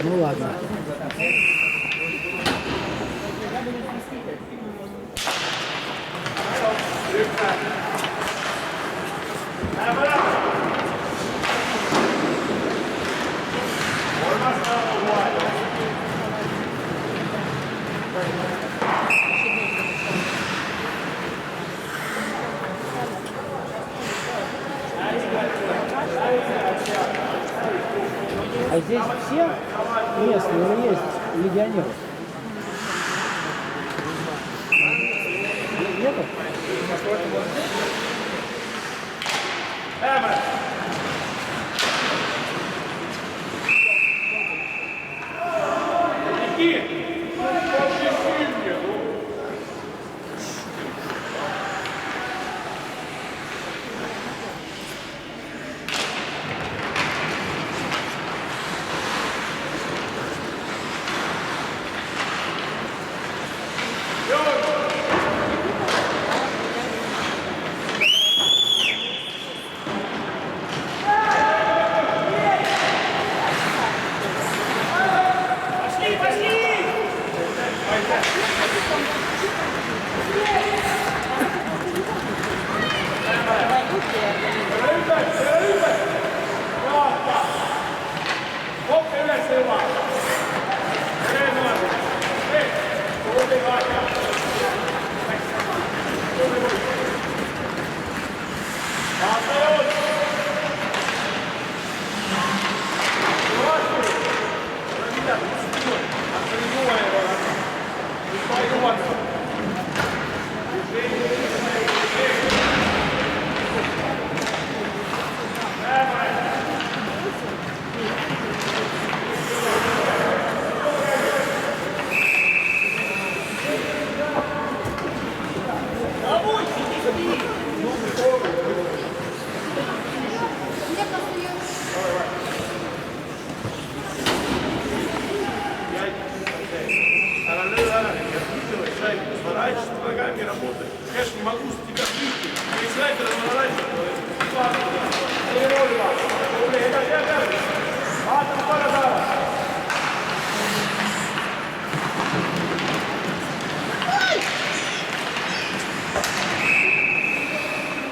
Ну ладно. А здесь все местные или есть легионеры? Нету?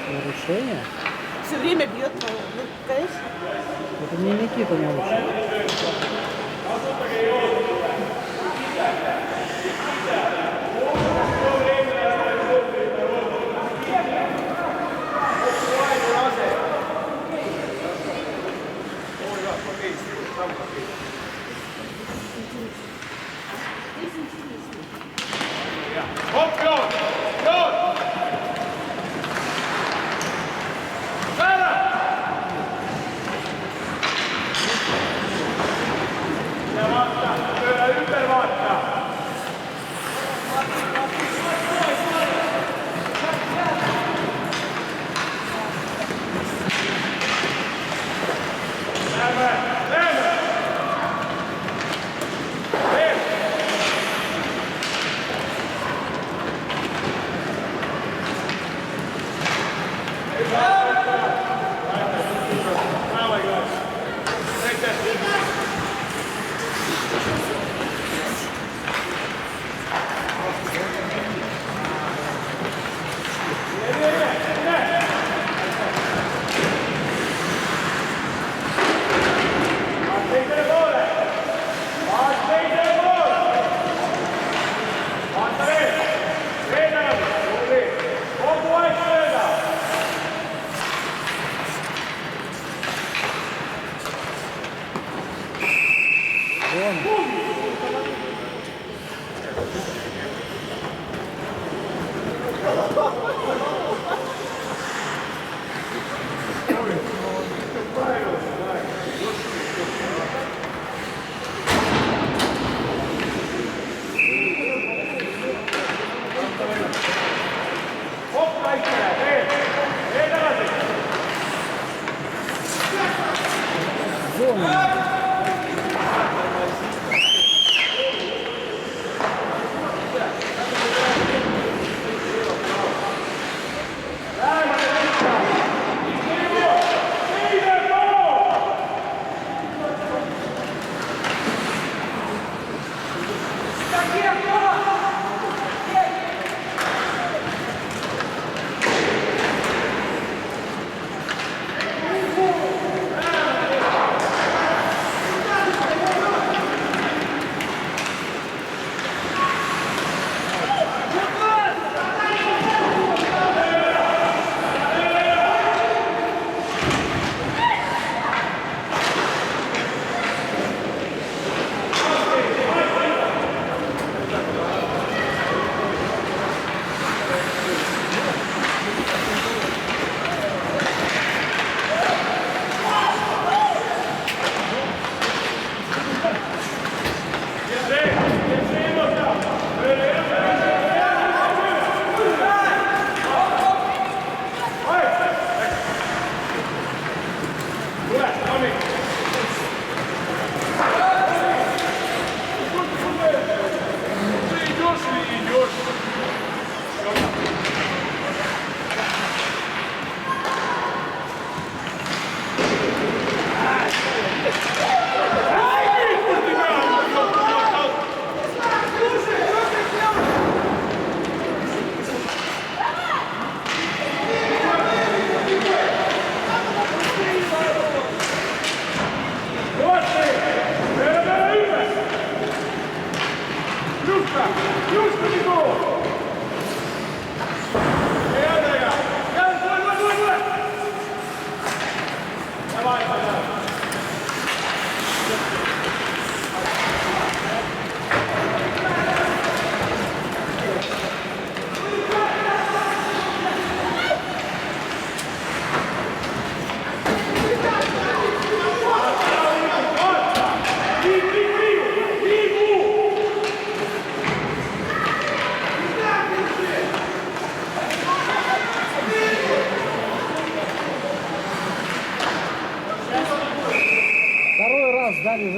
Нарушение? Все время бьет, ну, конечно. Это не Никита нарушил.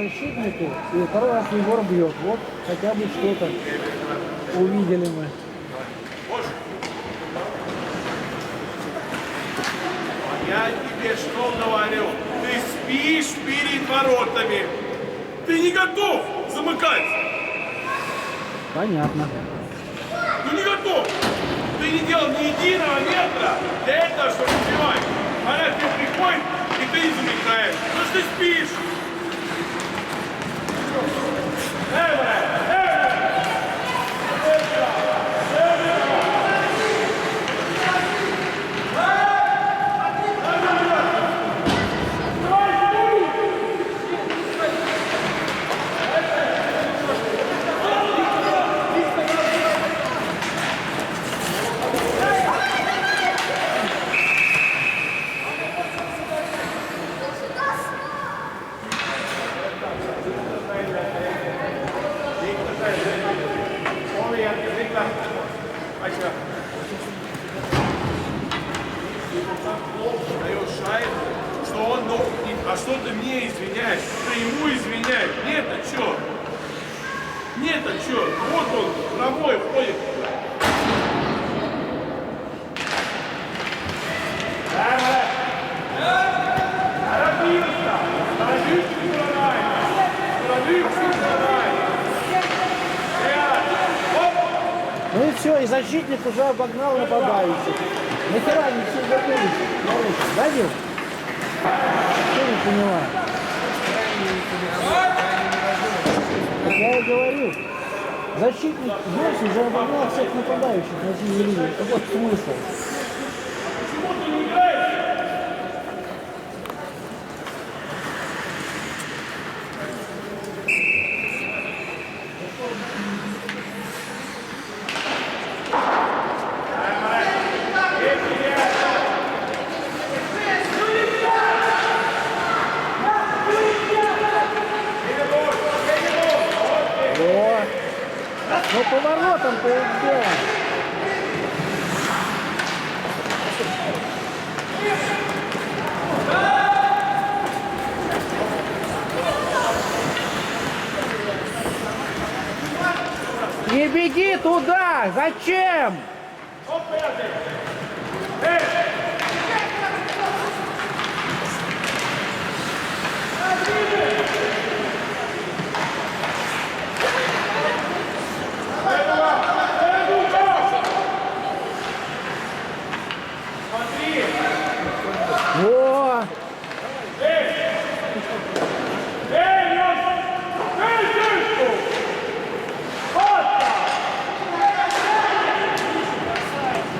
защитнику, и второй раз Егор бьет. Вот хотя бы что-то увидели мы. Я тебе что говорю? Ты спишь перед воротами. Ты не готов замыкать. Понятно. Ну не готов. Ты не делал ни единого метра для этого, чтобы убивать. Она тебе приходит, и ты не замыкаешь. Потому что ты спишь. Даешь шайбу, что он, ну, а что ты мне извиняешь? Ты ему извиняешь? Нет, а чё? Нет, а чё? Вот он, промой входит. Ну и все, и защитник уже обогнал нападающих. Нахера они все забылись? Забил? Что не поняла? Я и говорю, защитник здесь уже обогнал всех нападающих на синей линии. Какой смысл? Ну поворотом-то и где? Не беги туда! Зачем? Во!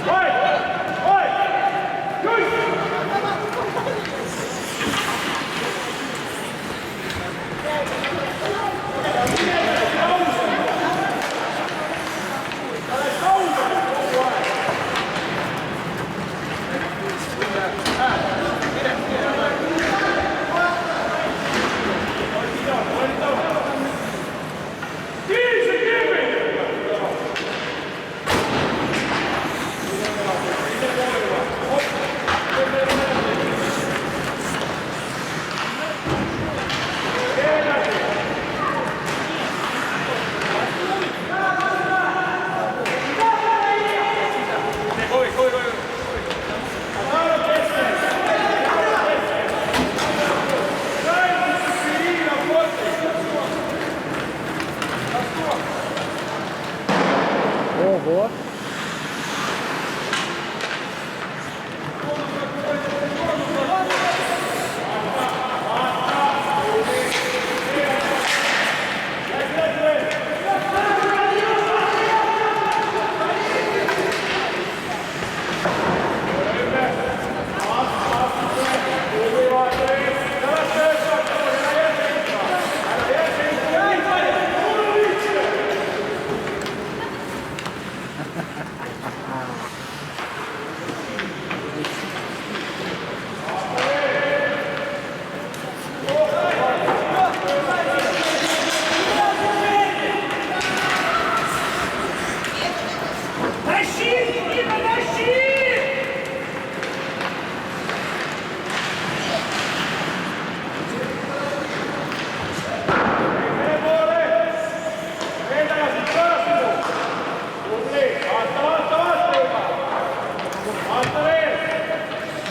Vai!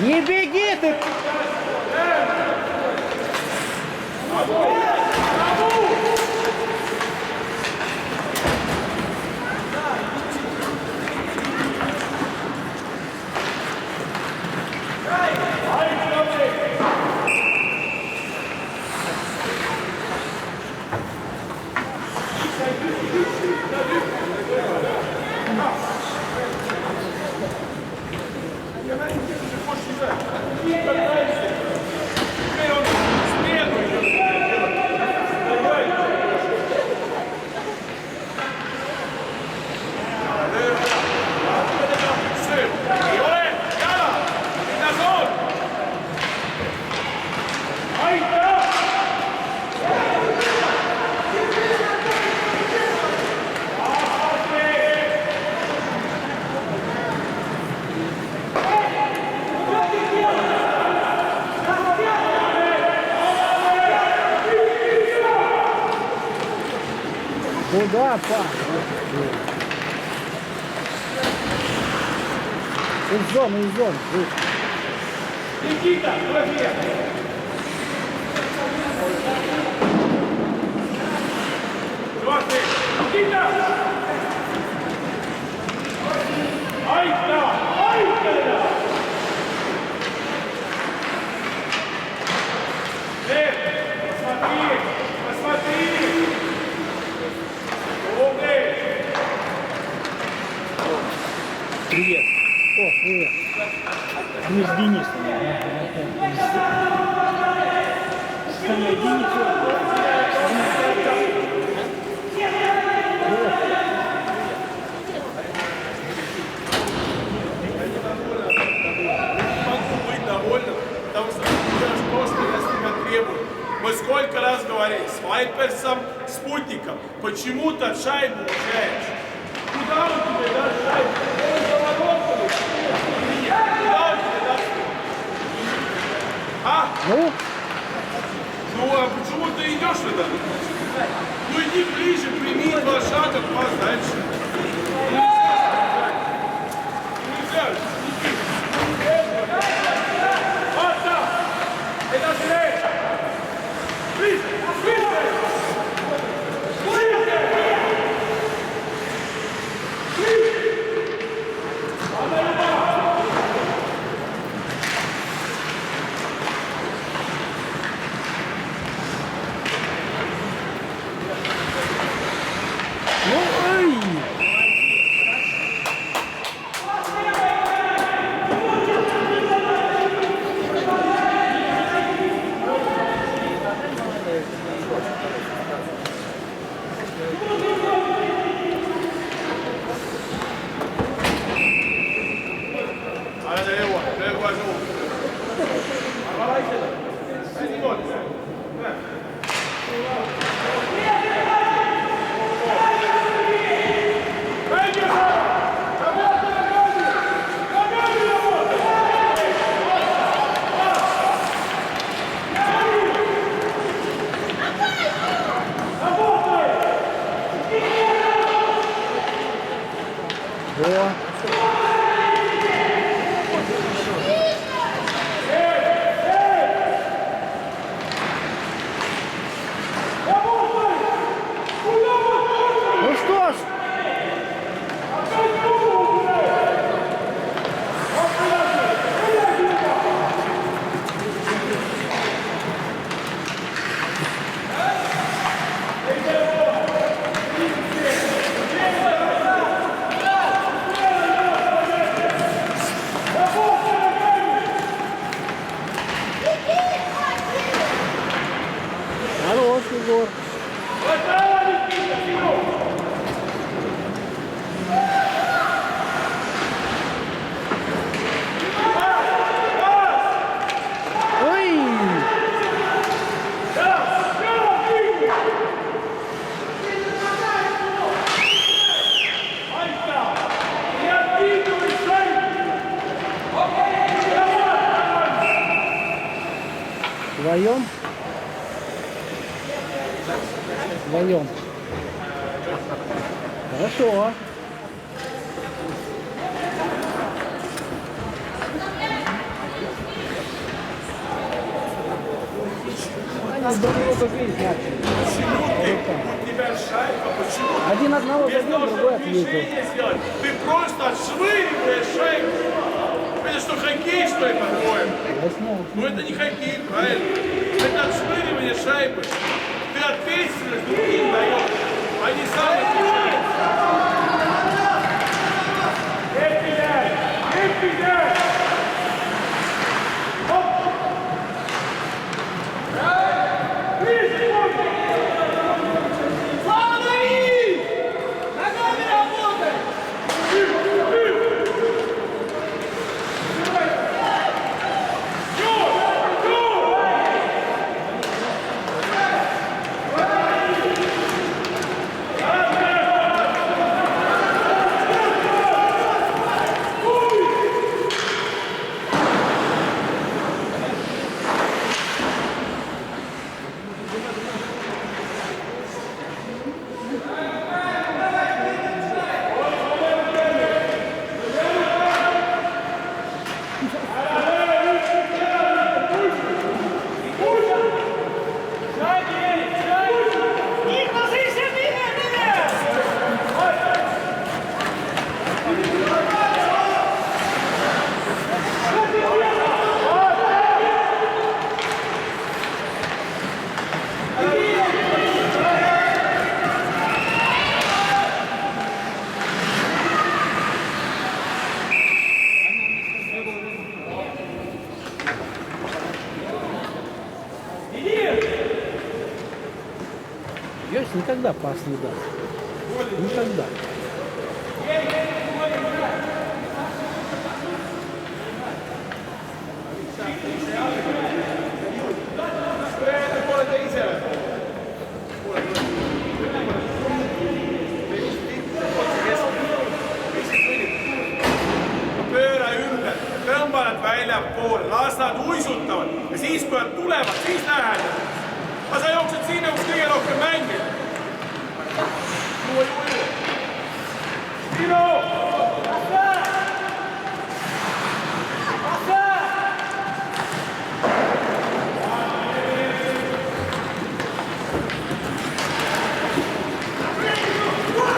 Не беги ты! Теперь он в смену идет. Куда, па? Из зоны, из зоны. Никита, правее! Никита! Ай, да! Ай, да! Посмотри! Посмотри! Умный! Привет. О, привет. Мы с Денисом. Довольно, потому что ты делаешь то, что я с тебя требую. Мы сколько раз говорили, с Вайперсом, спутником, почему ты шайбу уезжаешь? Куда он тебе даст шайбу? Он заворот. Куда он тебе даст? А? Ну? Ну а почему ты идешь сюда? Ну иди ближе, прими 2 шага, 2 дальше. Нельзя. Ну что ж, хорош, Егор. Ой! Вдвоем? Вдвоем. Хорошо. нас друг друга бить начали. Почему ты? У тебя шайба, почему? Один одного Без забил, того, другой чтобы ответил. движение сделать, ты просто отшвыриваешь шайбу. Это что, хоккей, что ли, по-твоему? Я снял. Ну это не хоккей, правильно? Это отшвыривание шайбы. Ты ответственность другим даешь, а не сам отвечаешь. Йось никогда пас не даст. Никогда. Pööra ümber, tõmba nad väljapoole, las nad uisutavad ja siis, kui nad tulevad, siis lähed. Aga sa jooksed sinna, kus kõige rohkem mängid. Tino!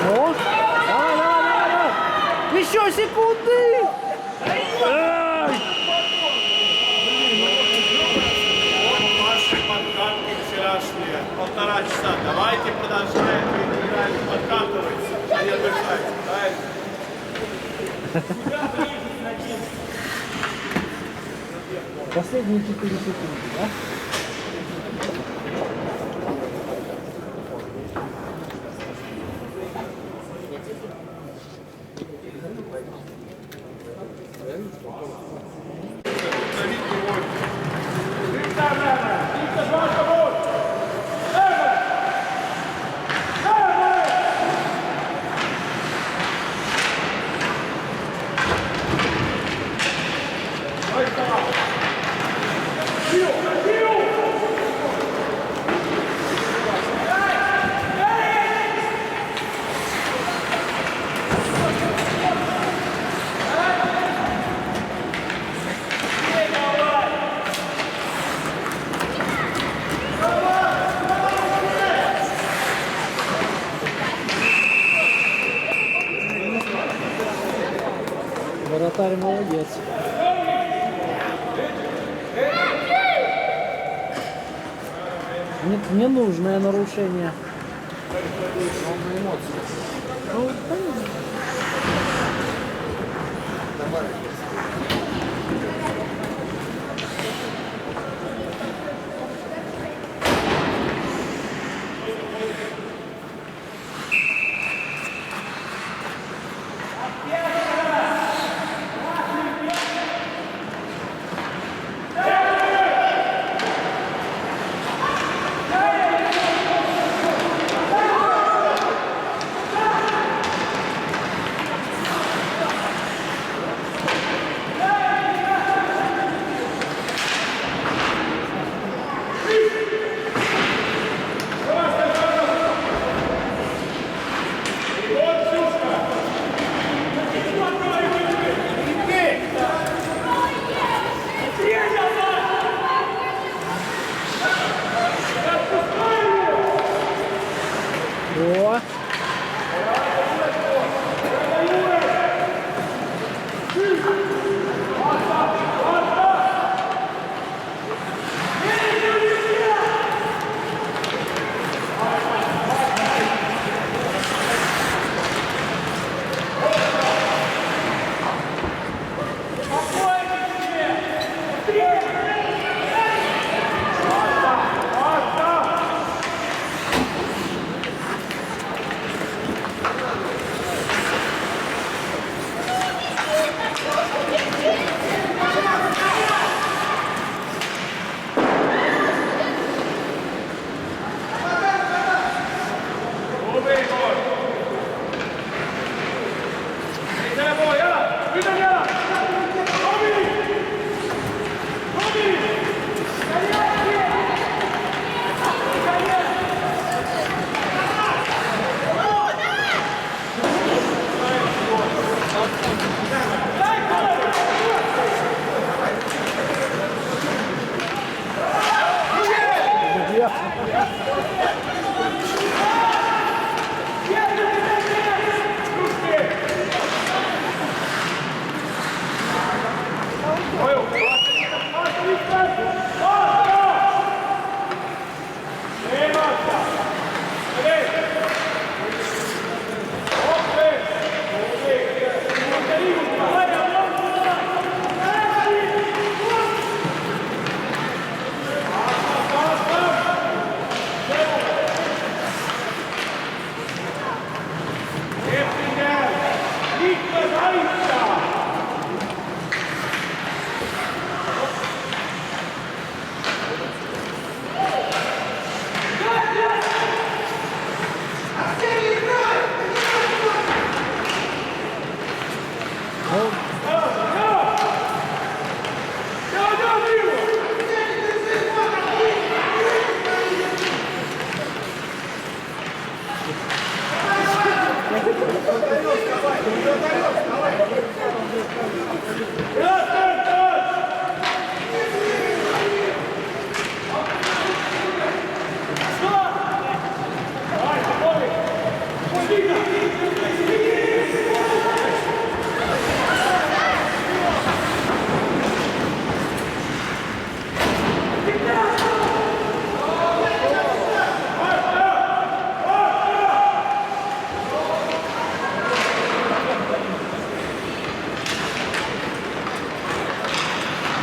Ну, давай. Еще секунды. Ай! Наши подкатки вчерашние, 1,5 часа. Давайте продолжаем, вы играли, подкатывайте, а не отдыхайте, правильно? Последние 4 секунды, да? Вратарь молодец. Ненужное нарушение. Ну, понятно.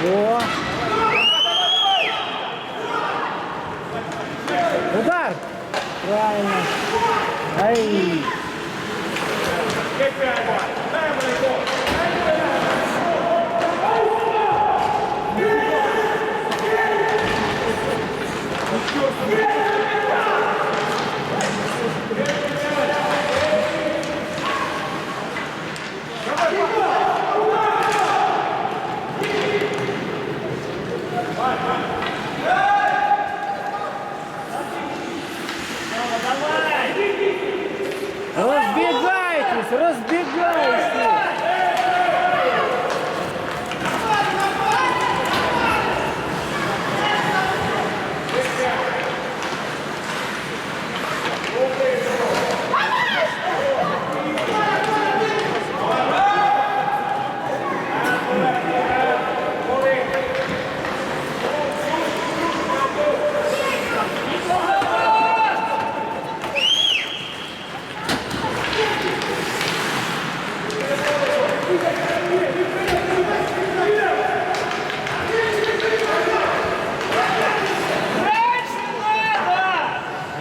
Во. Удар! Правильно. Ай! Разбегайтесь, разбегайтесь!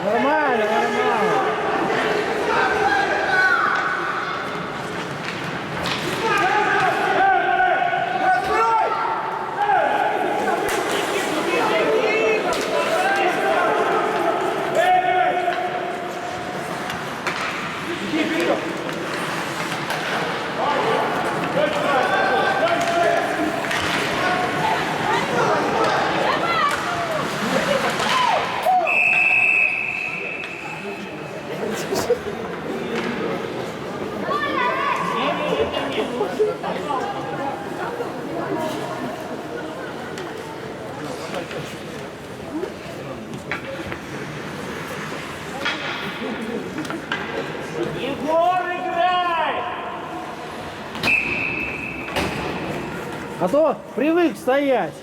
Нормально, нормально. Егор, играй! А то привык стоять.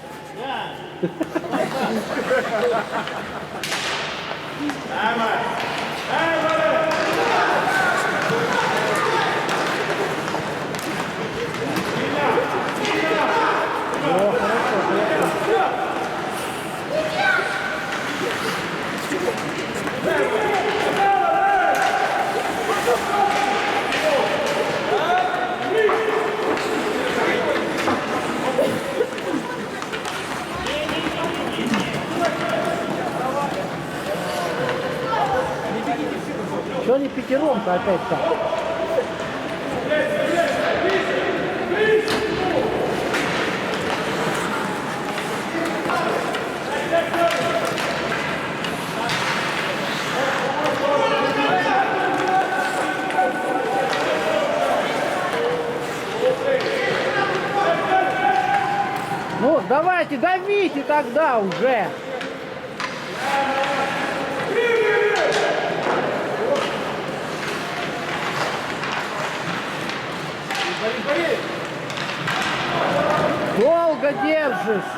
Что они пятером-то опять так? Ну, давайте, давите тогда уже. Долго держишь.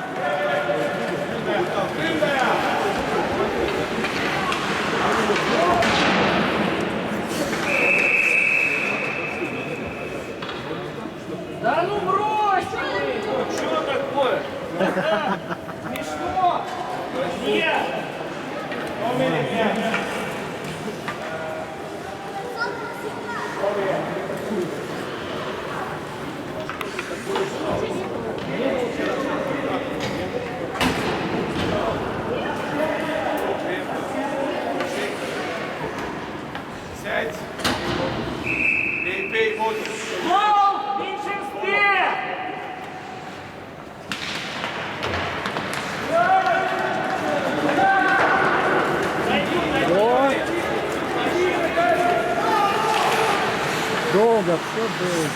Да ну брось ты! Что такое? Смешно? Нет! Сядь. Пей воду. Гол в меньшинстве! О! Долго, все долго.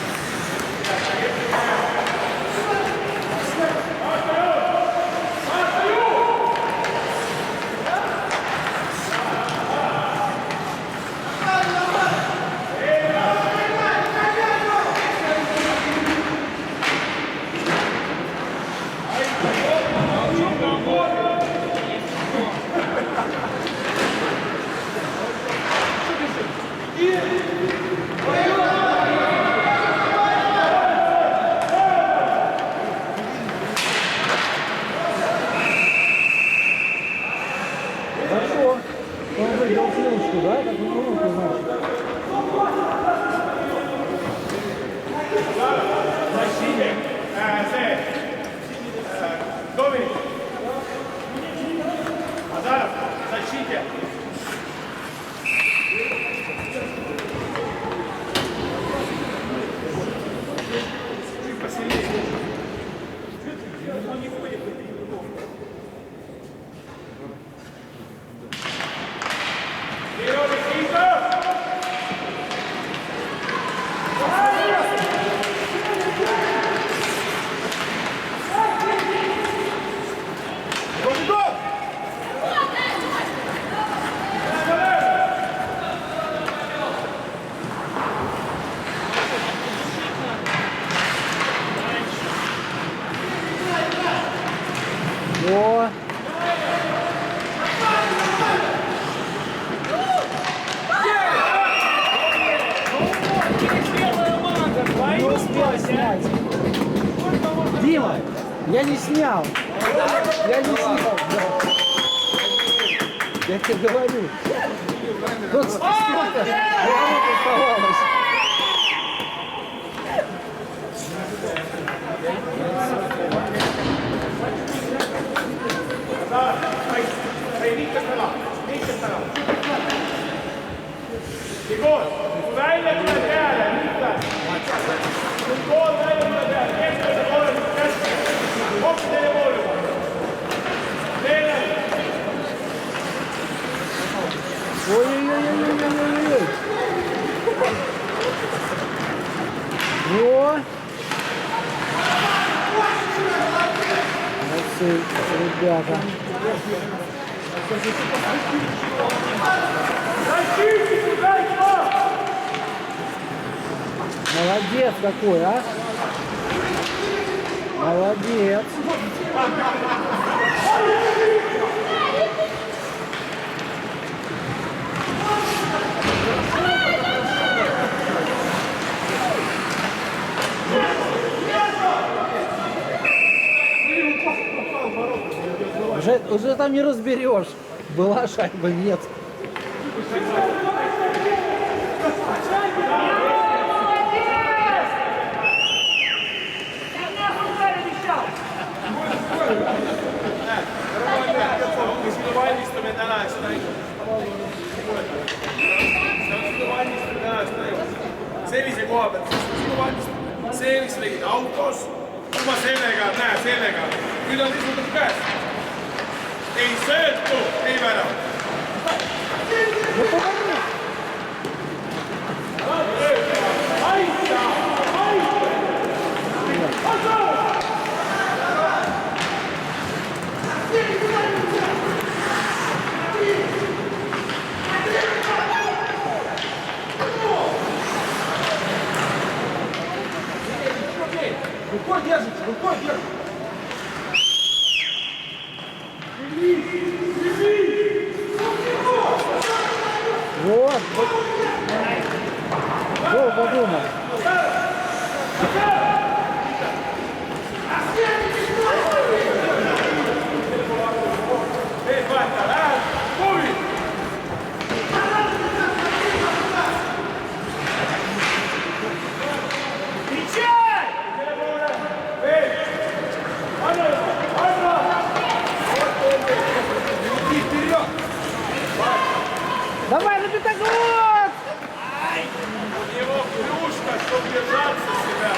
Вперед, Никита! О, не успел снять. Дима, я не снял. Я не снял. Да. Я тебе говорю. Тут сколько минут оставалось. Егор, куда я тебя реально, Никита? Егор, дай мне тебя, нет, это было не сказано. Вот ты не можешь. Ой-ой-ой-ой-ой-ой-ой. Во. Молодцы, ребята. Молодец какой, а? Молодец. Уже там не разберешь, была шайба, нет. Sellise koha pealt, sinu valmistamine. See, mis sa tegid autos, kuma sellega, näe sellega. Nüüd on sisuliselt käes. Ei söötu, ei värav. Aita! Рукой держите, рукой держите. Вот. Во, подумал. Эй, Ваня, Пули! Кричай! Эй! Ваня! Ваня! Иди вперед! Давай, Напитогон! У него клюшка, чтобы держаться себя.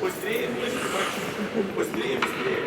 Быстрее, быстрее, быстрее.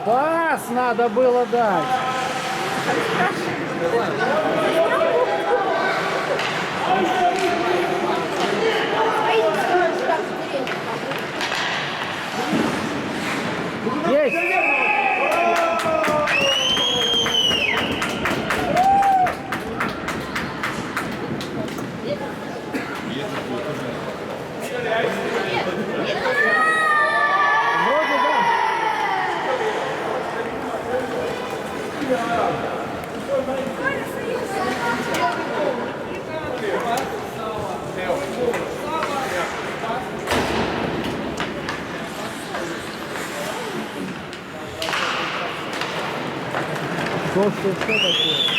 Пас надо было дать. Есть. Вроде да. Что такое?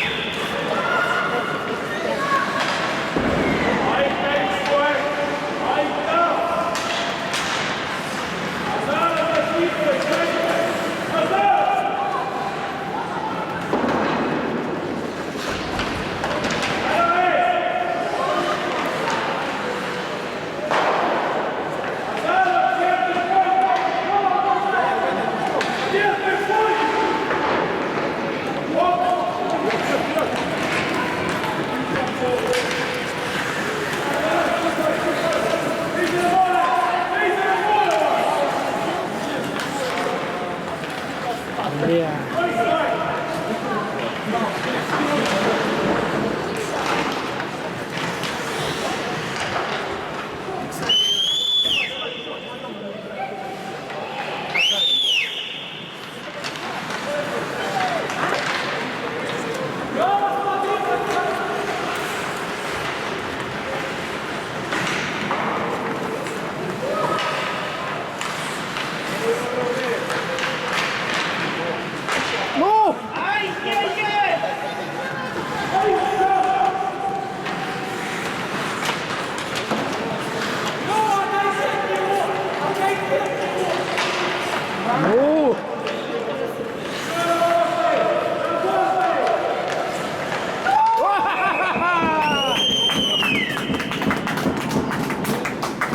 Бля. Ну! Ай-яй-яй! Ну!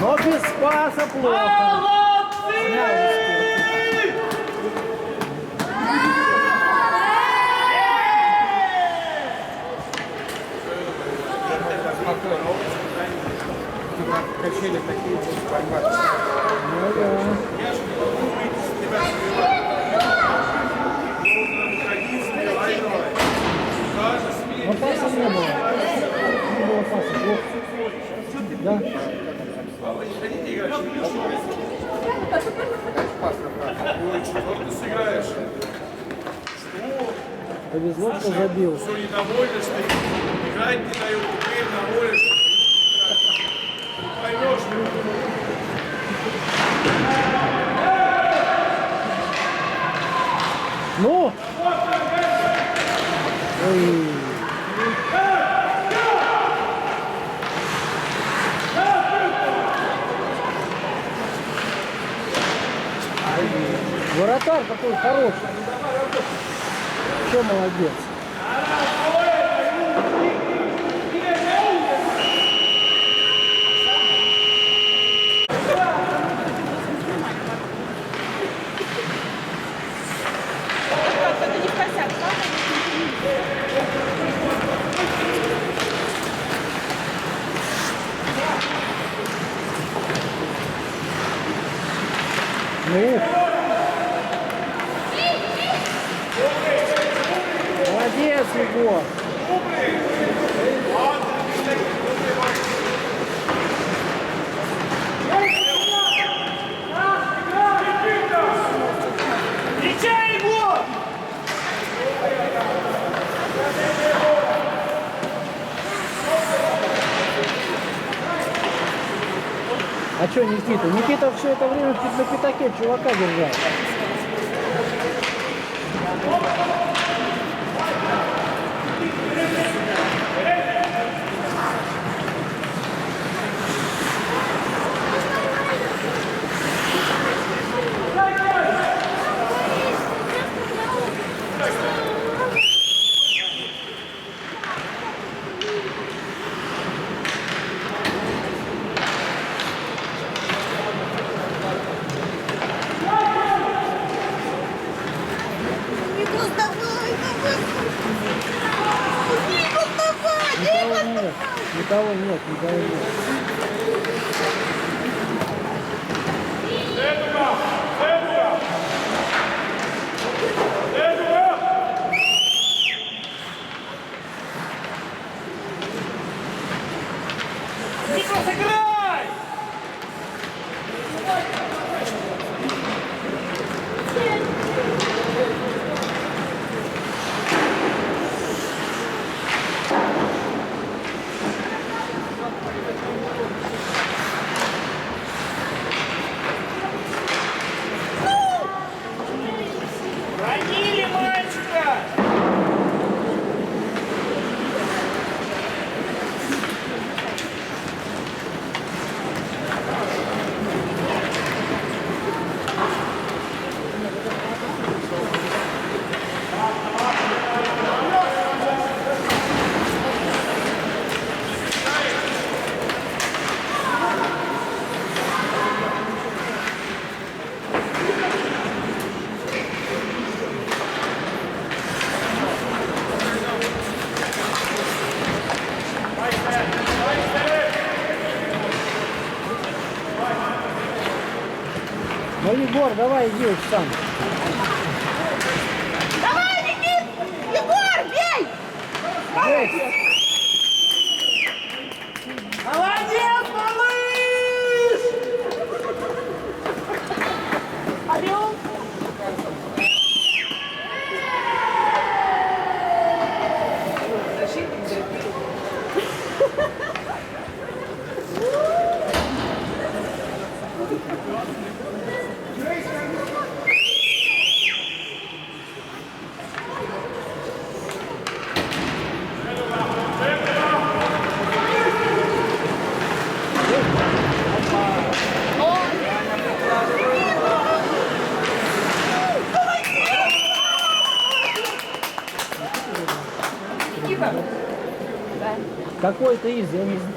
Но без спаса плохо. Качели такие форматы. Ну да. Я же не могу выйти с тебя сбивать. Должен выходить, сбивай давай. Даже Но смей. паса не было. Не было паса. Плохо. Да? Вы не хотите играть? Ой, четвертый сыграешь. Что? Повезло, что забил. Все недовольны, что играть не дают, теперь довольны, что поймешь, Ну! Ой. Вратарь какой хороший. Все молодец. Это не в косяк, Ну. Молодец, Егор. Встречай его! А что Никита? Никита все это время на пятаке чувака держал. Никол, давай, давай. Никол, давай, Никол. Никого нет, никого нет. Никол, сыграй! Ранили мальчика! Ну, Егор, давай иди уж сам. Давай, Никит! Егор, бей! Молодец, малыш! Орел. Какой-то из, я не знаю.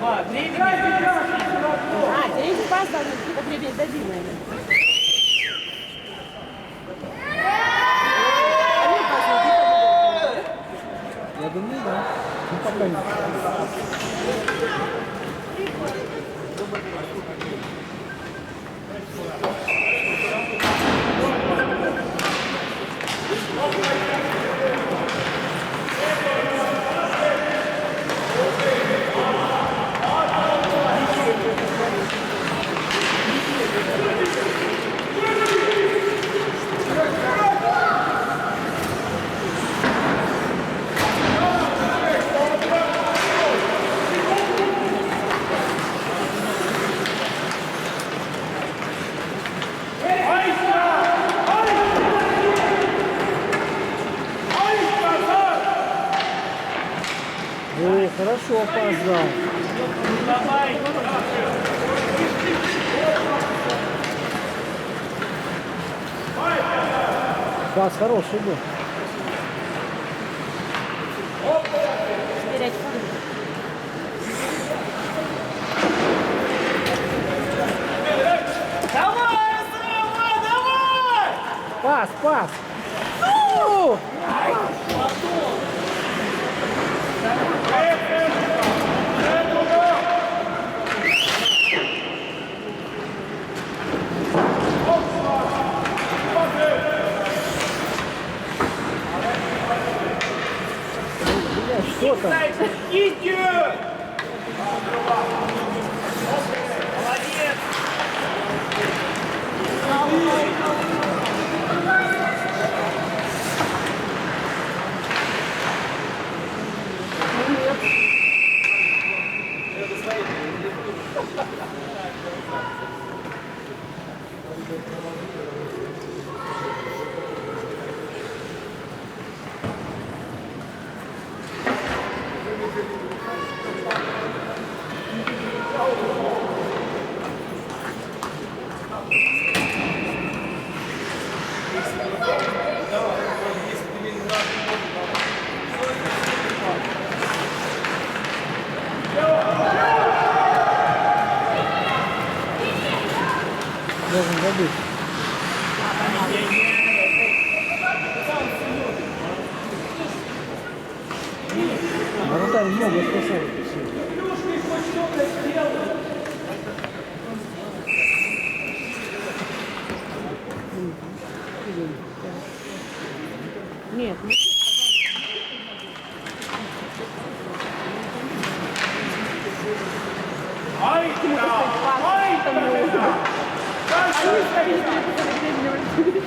А, тебе не пас дал, Никита привет, дади, наверное. Я думаю, да. Ну, пока нет. Ой, хорошо опоздал. Давай! Пас хороший был. Теперь Давай, Сава, давай! Пас, пас. Ну! Бля, что там? Идет! Молодец! Должен забыть. Вратарь много спасает. Нет, ну, Ай, да! Ай, да! они ставили перед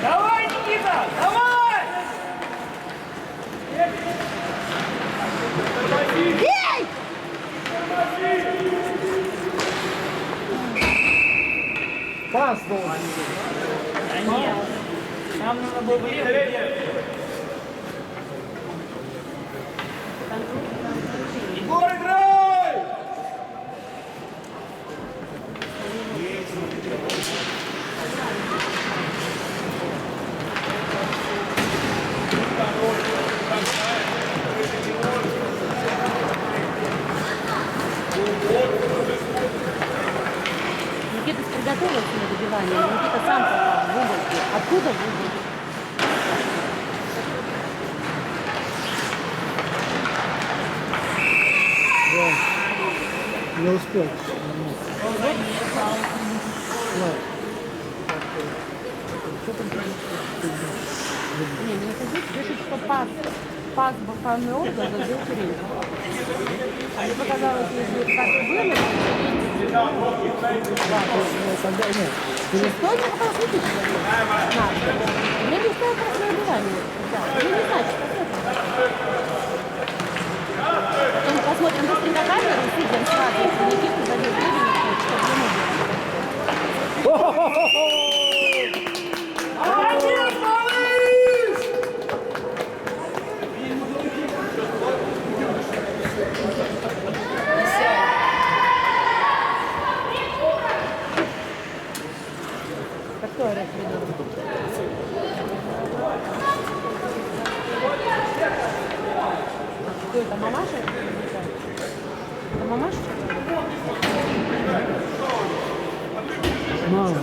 Давай, Никита! Давай! Бей! Пас должен. Да нет. Нам надо было левый. Егор, играй! Никита приготовился на добивание, но Никита сам попал в угол. Откуда в угол? Не успел. Не хочу пишет, что пас боковой орган задел Кирилл. А мне показалось, если так было, Тогда нет. шестой мне показалось, не пишет. Мне не стоит просто добивание. Ну не значит, потом посмотрим быстренько камеру, сидим сразу, если Никита задел Кирилл, чтобы ему Молодец, малыш! Кто орет придумал? Кто это, мамаша? Это мамаша? Мама.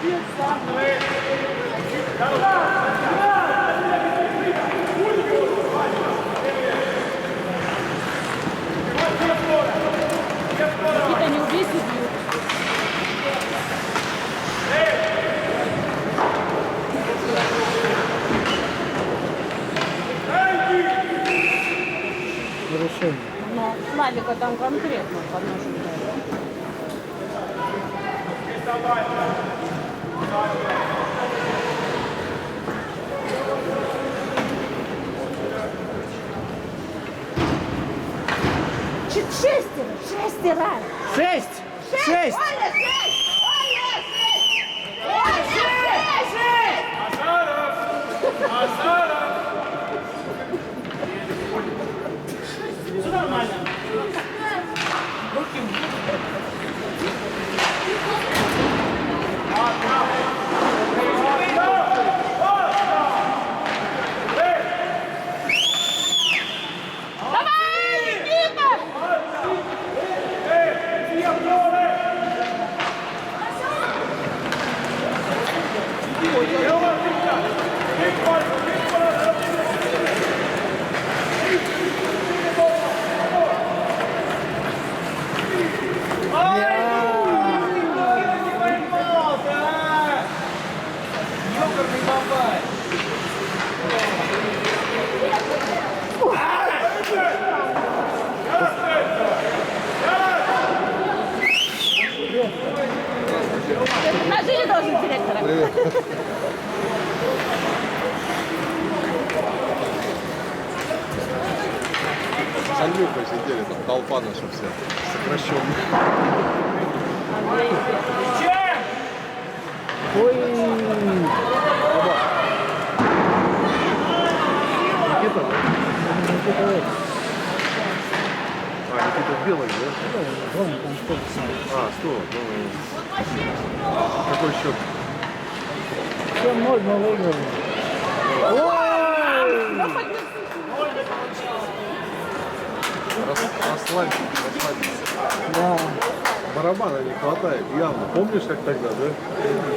Никита, не убей судью. Решение. Но Славика там конкретно под ножом ударил. Шестеро. 6! 6! Оля, 6! Оля, 6! Оля, 6! Азаров! Все нормально. Давай, Никита! Ты на жили должен директора. С Андрюхой сидели, там толпа наша вся сокращенная. Ой! Никита, да? Никита, вот. А, Никита в белой, да? Вон там что-то самое. А, 100. Ну, какой счет? 7-0 мы выиграли. Ой! Расслабься. Да. Барабана не хватает, явно. Помнишь, как тогда, да?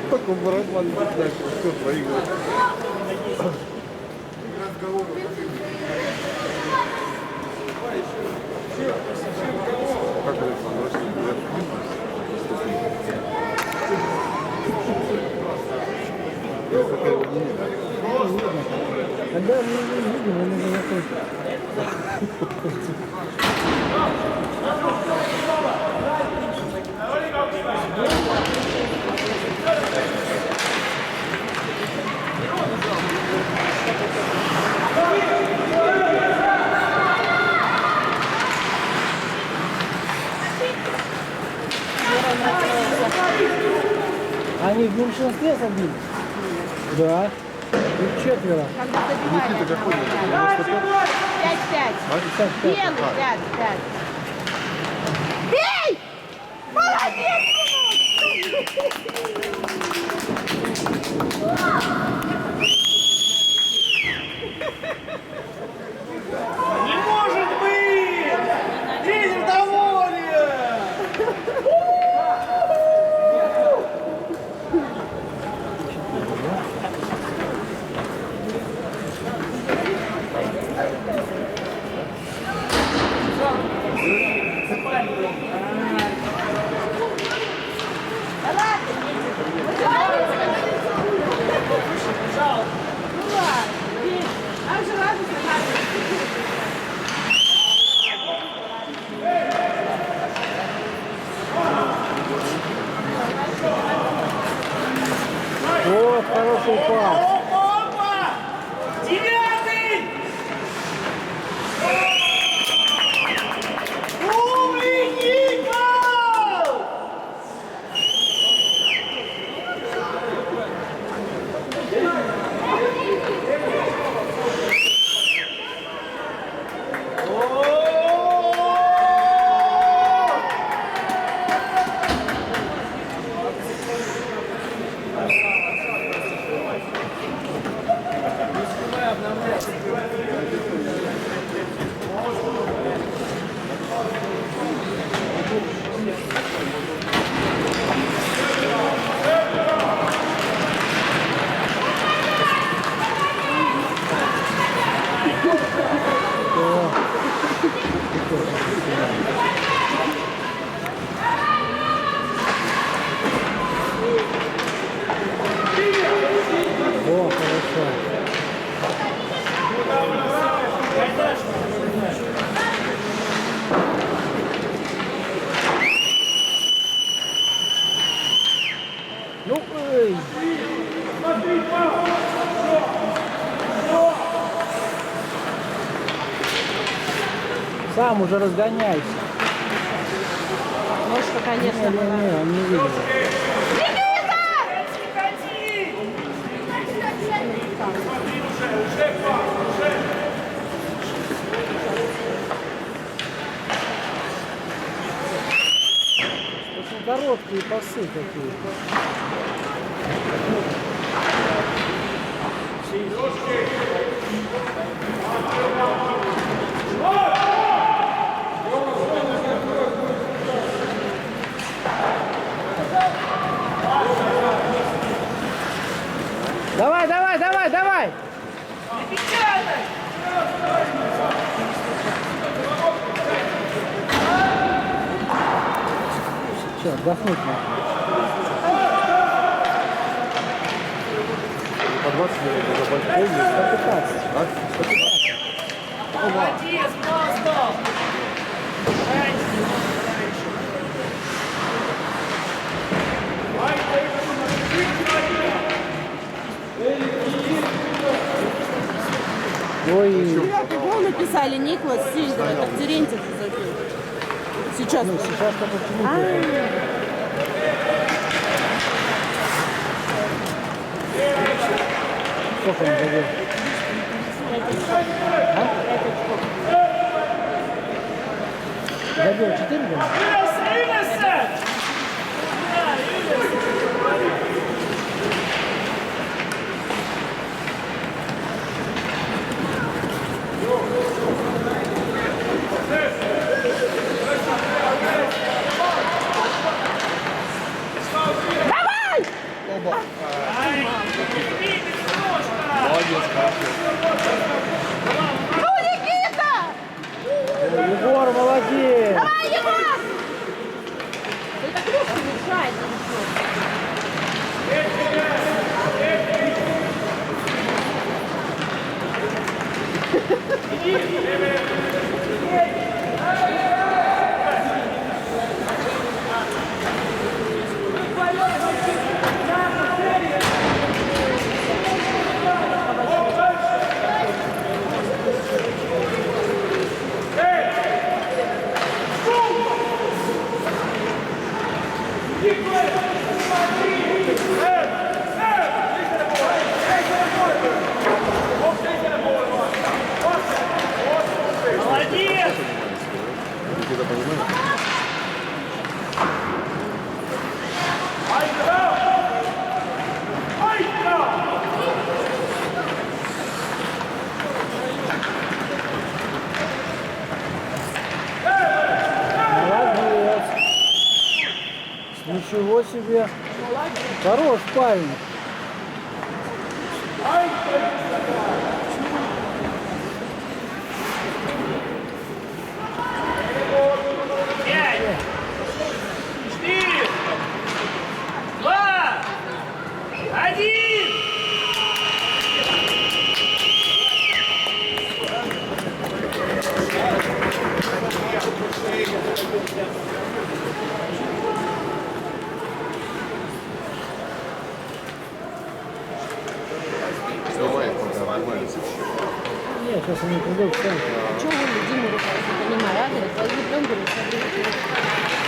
Только барабан не хватает, все проигрывает. Как Александр Ростин? Я пока его не видел. Когда мы не видим, он уже закончил. Они в меньшинстве забили? Да. Их 4. Когда забивали. Никита какой? 95? 5-5. Белый 5-5. Бей! Молодец! Не может быть! Тренер доволен! Вот хороший пас. Опа! Девятый! Умный гол! Ну, эй. Сам уже разгоняйся. Ножка, конечно, Не, была. не, он не видел. Очень короткие пасы такие. Давай, давай, давай, давай! Все, отдохнуть надо. По 20 минут уже больше. 115. А? Молодец, просто! Ой, Гол написали Никлас Сильдер, это Терентьев забил. Сейчас. ну сейчас только почему сколько он забил? Забил 4 гола? Молодец, хорошо. Ну, Никита! Егор, молодец! Давай, Егор! Это кружку мешает. Молодец! Никита понимаешь? Молодец! Ничего себе! Хорош парень! Пять! 4! 2! 1! Давай, пока, нормально. Нет, сейчас они придут в центр. Чего вы Диму ругать, не понимаю, а? Говорит, возьми пленку, и смотри.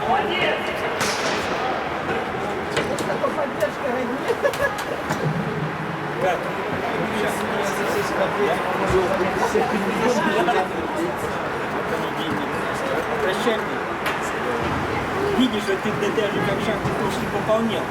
Молодец! Прощальный. Видишь, что ты даже как шаг ты не пополнял.